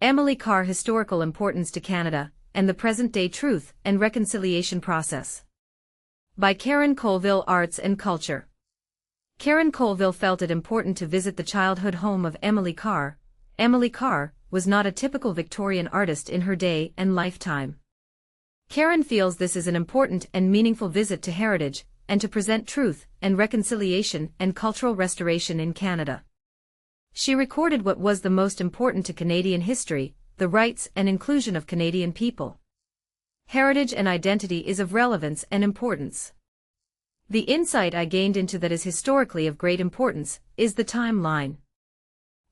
Emily Carr: Historical Importance to Canada, and the Present-Day Truth and Reconciliation Process. By Karen Colville. Arts and Culture. Karen Colville felt it important to visit the childhood home of Emily Carr. Emily Carr was not a typical Victorian artist in her day and lifetime. Karen feels this is an important and meaningful visit to heritage, and to present truth and reconciliation and cultural restoration in Canada. She recorded what was the most important to Canadian history: the rights and inclusion of Canadian people. Heritage and identity is of relevance and importance. The insight I gained into that is historically of great importance is the timeline.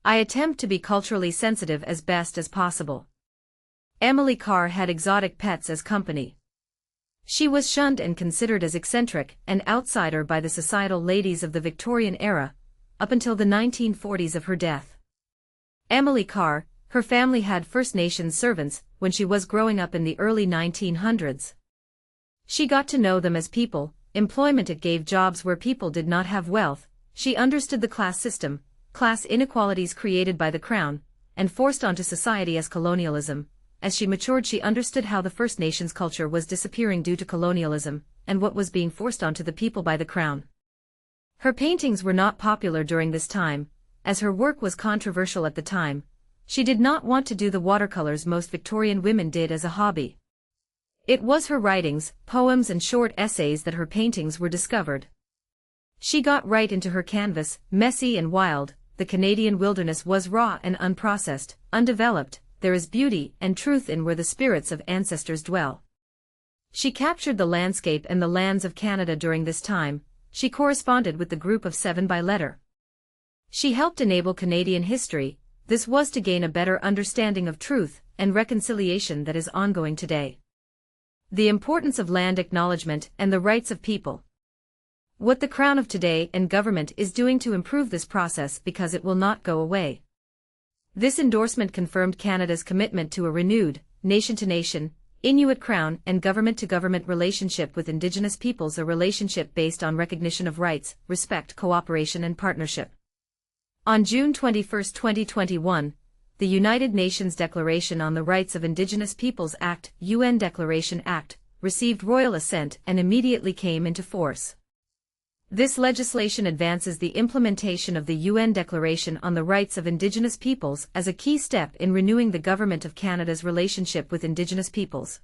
I attempt to be culturally sensitive as best as possible. Emily Carr had exotic pets as company. She was shunned and considered as eccentric and outsider by the societal ladies of the Victorian era, up until the 1940s of her death. Emily Carr, her family had First Nations servants when she was growing up in the early 1900s. She got to know them as people. Employment: it gave jobs where people did not have wealth. She understood the class system, class inequalities created by the Crown, and forced onto society as colonialism. As she matured, she understood how the First Nations culture was disappearing due to colonialism, and what was being forced onto the people by the Crown. Her paintings were not popular during this time, as her work was controversial at the time. She did not want to do the watercolors most Victorian women did as a hobby. It was her writings, poems and short essays that her paintings were discovered. She got right into her canvas, messy and wild. The Canadian wilderness was raw and unprocessed, undeveloped. There is beauty and truth in where the spirits of ancestors dwell. She captured the landscape and the lands of Canada during this time. She corresponded with the Group of Seven by letter. She helped enable Canadian history. This was to gain a better understanding of truth and reconciliation that is ongoing today. The importance of land acknowledgement and the rights of people. What the Crown of today and government is doing to improve this process, because it will not go away. This endorsement confirmed Canada's commitment to a renewed, nation-to-nation, Inuit Crown and government-to-government relationship with Indigenous peoples, a relationship based on recognition of rights, respect, cooperation and partnership. On June 21, 2021, the United Nations Declaration on the Rights of Indigenous Peoples Act, UN Declaration Act, received royal assent and immediately came into force. This legislation advances the implementation of the UN Declaration on the Rights of Indigenous Peoples as a key step in renewing the Government of Canada's relationship with Indigenous peoples.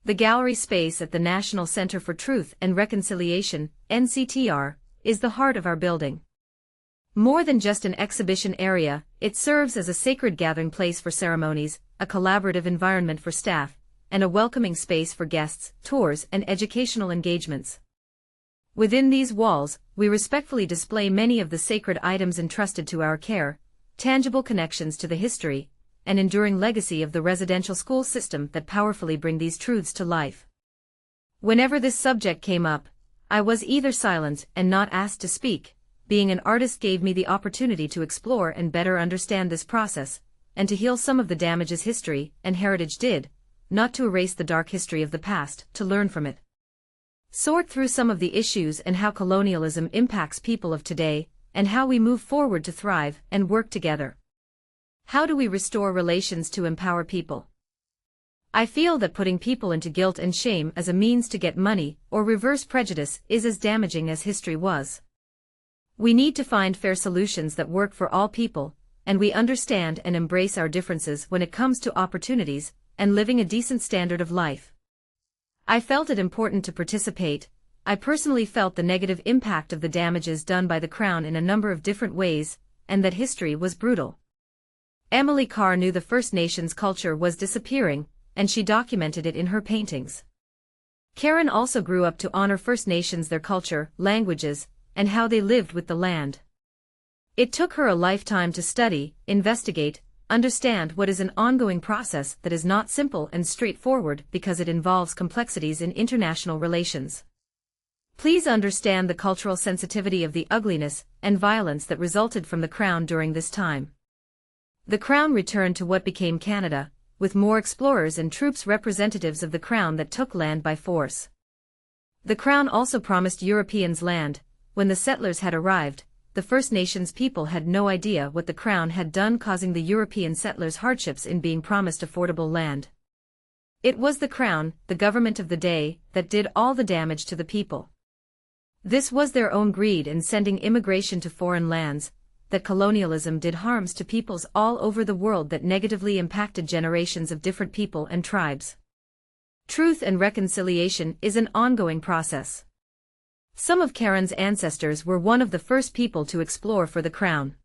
The gallery space at the National Centre for Truth and Reconciliation, NCTR, is the heart of our building. More than just an exhibition area, it serves as a sacred gathering place for ceremonies, a collaborative environment for staff, and a welcoming space for guests, tours, and educational engagements. Within these walls, we respectfully display many of the sacred items entrusted to our care, tangible connections to the history and enduring legacy of the residential school system that powerfully bring these truths to life. Whenever this subject came up, I was either silent and not asked to speak. Being an artist gave me the opportunity to explore and better understand this process, and to heal some of the damages history and heritage did, not to erase the dark history of the past, to learn from it. Sort through some of the issues and how colonialism impacts people of today, and how we move forward to thrive and work together. How do we restore relations to empower people? I feel that putting people into guilt and shame as a means to get money or reverse prejudice is as damaging as history was. We need to find fair solutions that work for all people, and we understand and embrace our differences when it comes to opportunities and living a decent standard of life. I felt it important to participate. I personally felt the negative impact of the damages done by the Crown in a number of different ways, and that history was brutal. Emily Carr knew the First Nations culture was disappearing, and she documented it in her paintings. Karen also grew up to honor First Nations, their culture, languages, and how they lived with the land. It took her a lifetime to study, investigate, understand what is an ongoing process that is not simple and straightforward because it involves complexities in international relations. Please understand the cultural sensitivity of the ugliness and violence that resulted from the Crown during this time. The Crown returned to what became Canada, with more explorers and troops, representatives of the Crown that took land by force. The Crown also promised Europeans land. When the settlers had arrived, the First Nations people had no idea what the Crown had done, causing the European settlers hardships in being promised affordable land. It was the Crown, the government of the day, that did all the damage to the people. This was their own greed in sending immigration to foreign lands, that colonialism did harms to peoples all over the world that negatively impacted generations of different people and tribes. Truth and reconciliation is an ongoing process. Some of Karen's ancestors were one of the first people to explore for the Crown.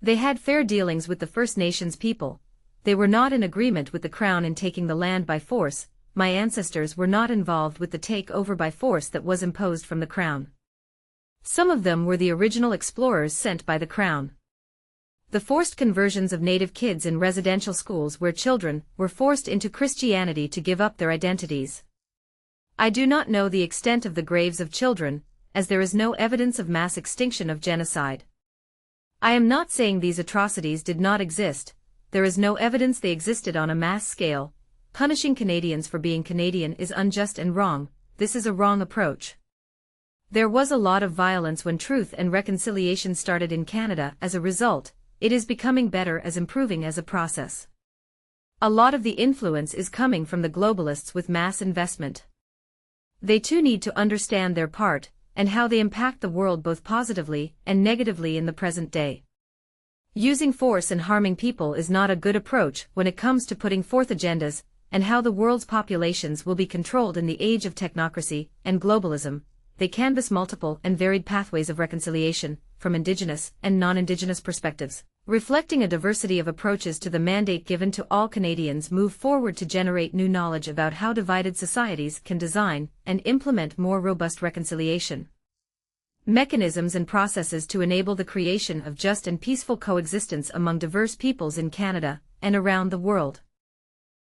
They had fair dealings with the First Nations people. They were not in agreement with the Crown in taking the land by force. My ancestors were not involved with the takeover by force that was imposed from the Crown. Some of them were the original explorers sent by the Crown. The forced conversions of Native kids in residential schools where children were forced into Christianity to give up their identities. I do not know the extent of the graves of children, as there is no evidence of mass extinction of genocide. I am not saying these atrocities did not exist. There is no evidence they existed on a mass scale. Punishing Canadians for being Canadian is unjust and wrong. This is a wrong approach. There was a lot of violence when truth and reconciliation started in Canada. As a result, it is becoming better as improving as a process. A lot of the influence is coming from the globalists with mass investment. They too need to understand their part, and how they impact the world both positively and negatively in the present day. Using force and harming people is not a good approach when it comes to putting forth agendas, and how the world's populations will be controlled in the age of technocracy and globalism. They canvass multiple and varied pathways of reconciliation, from Indigenous and non-Indigenous perspectives, reflecting a diversity of approaches to the mandate given to all Canadians move forward to generate new knowledge about how divided societies can design and implement more robust reconciliation mechanisms and processes to enable the creation of just and peaceful coexistence among diverse peoples in Canada and around the world.